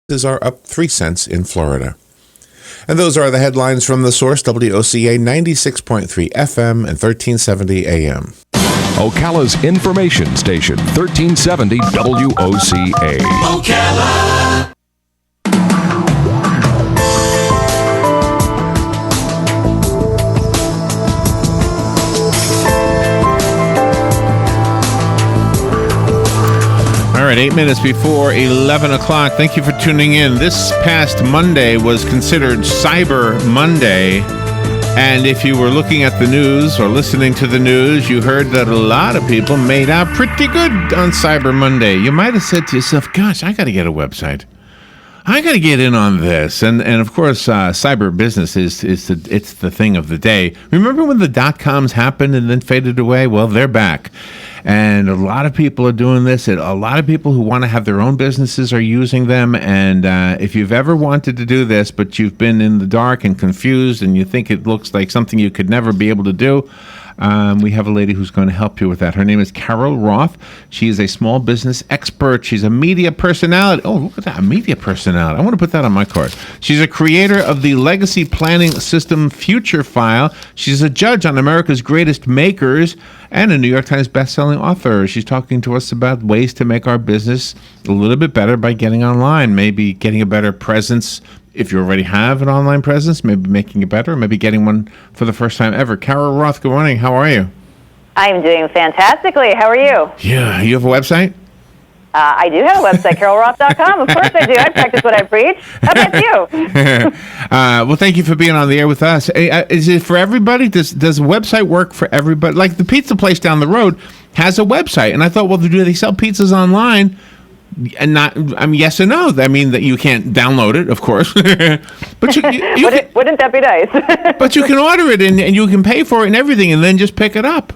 are up 3 cents in Florida. And those are the headlines from The Source, WOCA 96.3 FM and 1370 AM. Ocala's information station, 1370 WOCA. Ocala! All right, 8 minutes before 11 o'clock. Thank you for tuning in. This past Monday was considered Cyber Monday. And if you were looking at the news or listening to the news, you heard that a lot of people made out pretty good on Cyber Monday. You might have said to yourself, gosh, I got to get a website. I got to get in on this. And of course, cyber business it's the thing of the day. Remember when the dot-coms happened and then faded away? Well, they're back. And a lot of people are doing this. A lot of people who want to have their own businesses are using them. And if you've ever wanted to do this, but you've been in the dark and confused and you think it looks like something you could never be able to do, we have a lady who's going to help you with that. Her name is Carol Roth. She is a small business expert. She's a media personality. Oh, look at that, a media personality. I want to put that on my card. She's a creator of the legacy planning system Future File. She's a judge on America's Greatest Makers and a New York Times bestselling author. She's talking to us about ways to make our business a little bit better by getting online, maybe getting a better presence. If you already have an online presence, maybe making it better, maybe getting one for the first time ever. Carol Roth, good morning. How are you? I'm doing fantastically. How are you? Yeah. You have a website? I do have a website, carolroth.com. Of course I do. I practice what I preach. How about you? Well, thank you for being on the air with us. Is it for everybody? Does a website work for everybody? Like the pizza place down the road has a website. And I thought, well, do they sell pizzas online? And not, I mean, yes and no. I mean, that you can't download it, of course. But wouldn't that be nice? But you can order it and you can pay for it and everything and then just pick it up.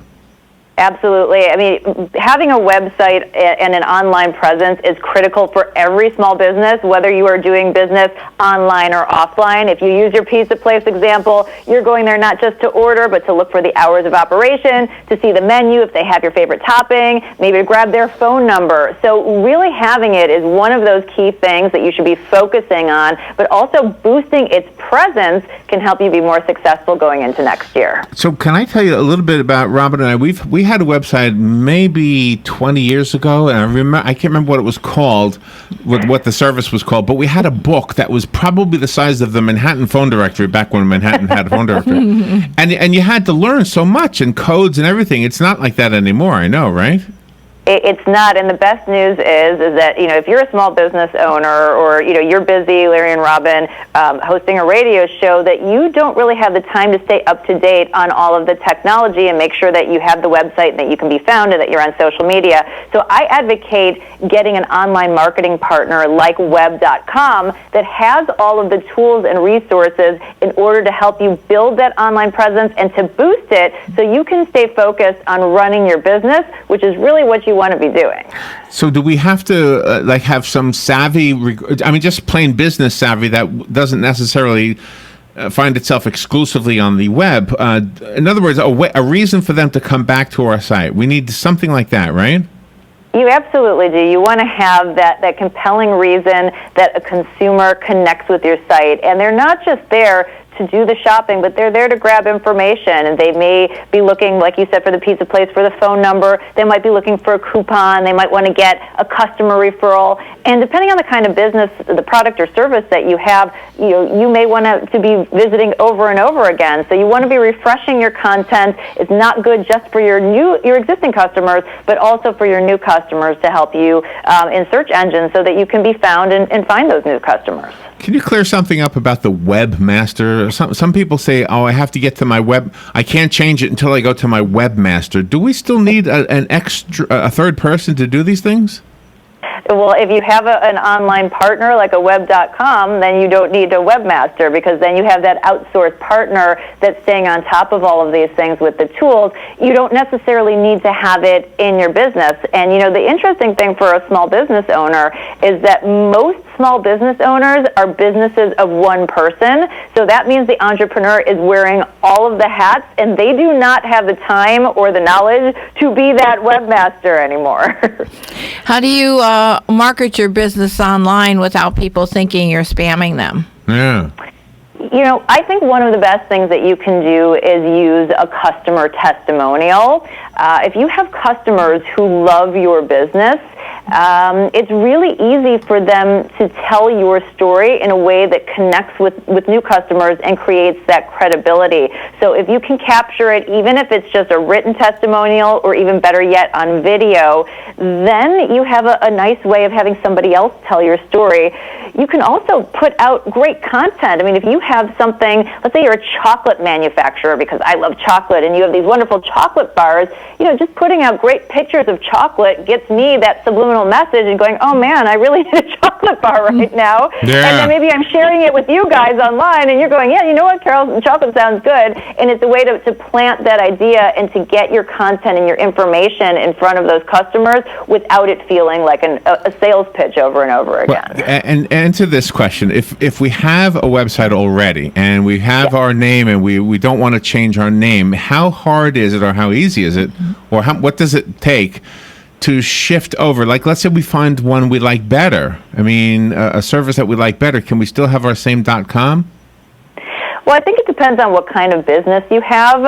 Absolutely. I mean, having a website and an online presence is critical for every small business, whether you are doing business online or offline. If you use your pizza place example, you're going there not just to order, but to look for the hours of operation, to see the menu, if they have your favorite topping, maybe to grab their phone number. So really having it is one of those key things that you should be focusing on, but also boosting its presence can help you be more successful going into next year. So can I tell you a little bit about Robin and I? We had a website maybe 20 years ago, and I can't remember what it was called, what the service was called, but we had a book that was probably the size of the Manhattan phone directory back when Manhattan had a phone directory. And you had to learn so much and codes and everything. It's not like that anymore, I know, right? It's not, and the best news is that, if you're a small business owner or, you're busy, Larry and Robin, hosting a radio show, that you don't really have the time to stay up to date on all of the technology and make sure that you have the website and that you can be found and that you're on social media. So I advocate getting an online marketing partner like web.com that has all of the tools and resources in order to help you build that online presence and to boost it so you can stay focused on running your business, which is really what you want to be doing. So do we have to have some savvy, just plain business savvy that doesn't necessarily find itself exclusively on the web? In other words, a reason for them to come back to our site. We need something like that, right? You absolutely do. You want to have that compelling reason that a consumer connects with your site. And they're not just there to do the shopping, but they're there to grab information. And they may be looking, like you said, for the pizza place, for the phone number. They might be looking for a coupon. They might want to get a customer referral. And depending on the kind of business, the product or service that you have, you may want to be visiting over and over again. So you want to be refreshing your content. It's not good just for your existing customers, but also for your new customers to help you in search engines so that you can be found and find those new customers. Can you clear something up about the webmaster? Some people say, I have to get to my web. I can't change it until I go to my webmaster. Do we still need a third person to do these things? Well, if you have an online partner like a web.com, then you don't need a webmaster because then you have that outsourced partner that's staying on top of all of these things with the tools. You don't necessarily need to have it in your business. And, the interesting thing for a small business owner is that most small business owners are businesses of one person. So that means the entrepreneur is wearing all of the hats, and they do not have the time or the knowledge to be that webmaster anymore. How do you market your business online without people thinking you're spamming them? Yeah. I think one of the best things that you can do is use a customer testimonial. If you have customers who love your business, it's really easy for them to tell your story in a way that connects with new customers and creates that credibility. So if you can capture it, even if it's just a written testimonial or even better yet on video, then you have a nice way of having somebody else tell your story. You can also put out great content. I mean, if you have something, let's say you're a chocolate manufacturer, because I love chocolate, and you have these wonderful chocolate bars, just putting out great pictures of chocolate gets me that subliminal message and going, oh man, I really need a chocolate bar right now. Yeah. And then maybe I'm sharing it with you guys online, and you're going, yeah, you know what, Carol, chocolate sounds good. And it's a way to plant that idea and to get your content and your information in front of those customers without it feeling like a sales pitch over and over again. Well, and to this question, if we have a website already and we have our name and we don't want to change our name, how hard is it or how easy is it, or what does it take to shift over? Like, let's say we find one we like better. I mean, a service that we like better. Can we still have our same .com? Well, I think it depends on what kind of business you have.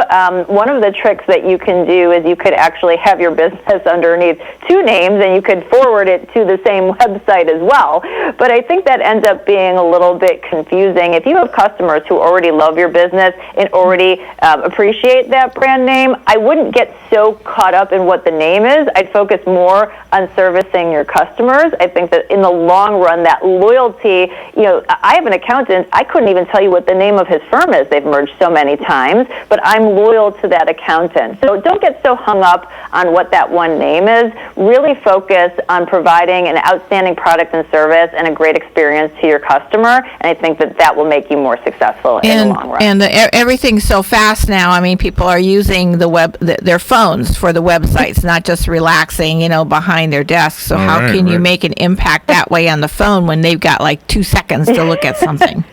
One of the tricks that you can do is you could actually have your business underneath two names, and you could forward it to the same website as well. But I think that ends up being a little bit confusing. If you have customers who already love your business and already appreciate that brand name, I wouldn't get so caught up in what the name is. I'd focus more on servicing your customers. I think that in the long run, that loyalty, I have an accountant, I couldn't even tell you what the name of his firm is. They've merged so many times, but I'm loyal to that accountant. So don't get so hung up on what that one name is. Really focus on providing an outstanding product and service and a great experience to your customer, and I think that will make you more successful in the long run. And everything's so fast now. I mean, people are using their phones for the websites, not just relaxing, behind their desks. So how can you make an impact that way on the phone when they've got like 2 seconds to look at something?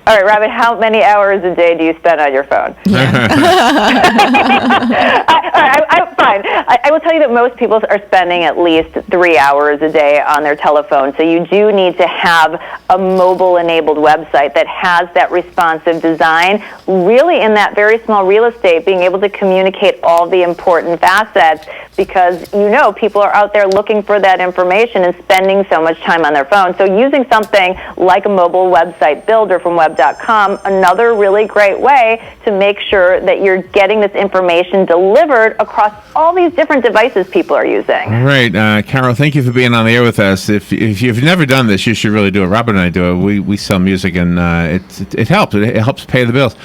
All right, Robin, how many hours a day do you spend on your phone? Yeah. Fine. I will tell you that most people are spending at least 3 hours a day on their telephone. So you do need to have a mobile-enabled website that has that responsive design, really in that very small real estate, being able to communicate all the important facets, because people are out there looking for that information and spending so much time on their phone. So using something like a mobile website builder from web.com, another really great way to make sure that you're getting this information delivered across all these different devices people are using. All right, Carol, thank you for being on the air with us. If you've never done this, you should really do it. Robin and I do it. We sell music, and it helps. It helps pay the bills.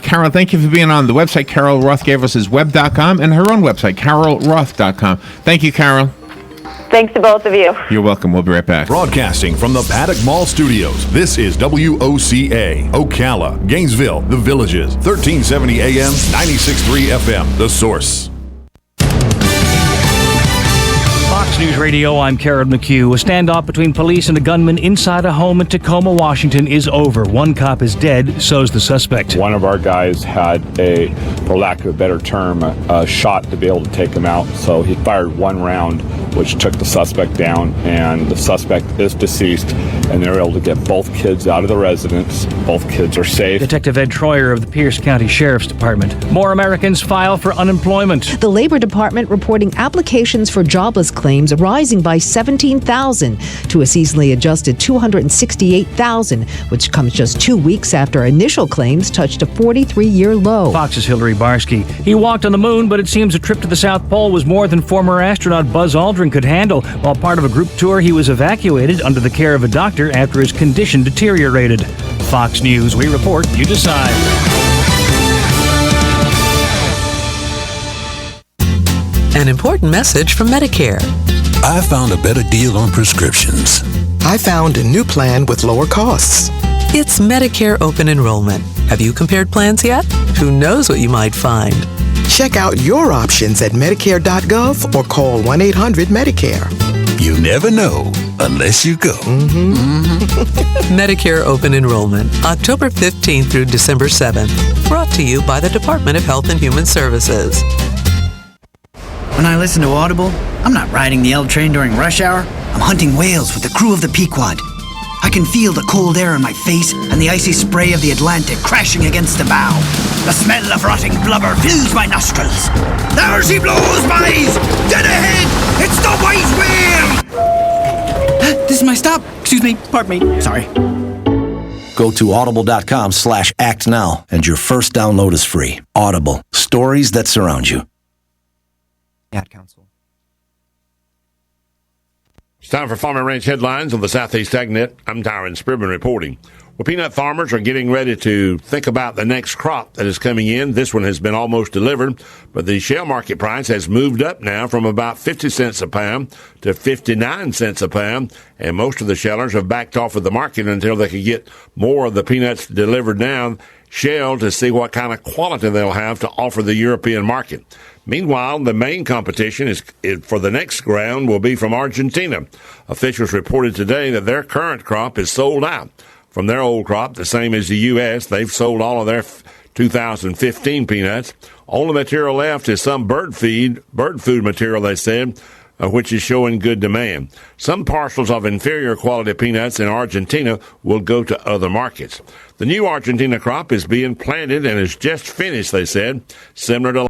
Carol, thank you for being on. The website Carol Roth gave us is web.com, and her own website, carolroth.com. Thank you, Carol. Thanks to both of you. You're welcome. We'll be right back. Broadcasting from the Paddock Mall Studios, this is WOCA, Ocala, Gainesville, The Villages, 1370 AM, 96.3 FM, The Source. Fox News Radio, I'm Karen McHugh. A standoff between police and a gunman inside a home in Tacoma, Washington is over. One cop is dead, so's the suspect. One of our guys had for lack of a better term, a shot to be able to take him out. So he fired one round, which took the suspect down, and the suspect is deceased, and they're able to get both kids out of the residence. Both kids are safe. Detective Ed Troyer of the Pierce County Sheriff's Department. More Americans file for unemployment. The Labor Department reporting applications for jobless claims rising by 17,000 to a seasonally adjusted 268,000, which comes just 2 weeks after initial claims touched a 43-year low. Fox's Hillary Barsky. He walked on the moon, but it seems a trip to the South Pole was more than former astronaut Buzz Aldrin could handle. While part of a group tour, he was evacuated under the care of a doctor after his condition deteriorated. Fox News, we report, you decide. An important message from Medicare. I found a better deal on prescriptions. I found a new plan with lower costs. It's Medicare Open Enrollment. Have you compared plans yet? Who knows what you might find? Check out your options at Medicare.gov or call 1-800-MEDICARE. You never know. unless you go. Medicare Open Enrollment, October 15th through December 7th. Brought to you by the Department of Health and Human Services. When I listen to Audible, I'm not riding the L train during rush hour. I'm hunting whales with the crew of the Pequod. I can feel the cold air in my face and the icy spray of the Atlantic crashing against the bow. The smell of rotting blubber fills my nostrils. There she blows, boys! Dead ahead! It's the white whale! This is my stop. Excuse me. Pardon me. Sorry. Go to audible.com/act now and your first download is free. Audible. Stories that surround you. Ad Council. It's time for Farm and Ranch headlines on the Southeast AgNet. I'm Tyron Spearman reporting. Well, peanut farmers are getting ready to think about the next crop that is coming in. This one has been almost delivered, but the shell market price has moved up now from about 50 cents a pound to 59 cents a pound, and most of the shellers have backed off of the market until they can get more of the peanuts delivered now, shelled, to see what kind of quality they'll have to offer the European market. Meanwhile, the main competition is for the next round will be from Argentina. Officials reported today that their current crop is sold out. From their old crop, the same as the U.S., they've sold all of their 2015 peanuts. Only material left is some bird food material, they said, which is showing good demand. Some parcels of inferior quality peanuts in Argentina will go to other markets. The new Argentina crop is being planted and is just finished, they said, similar to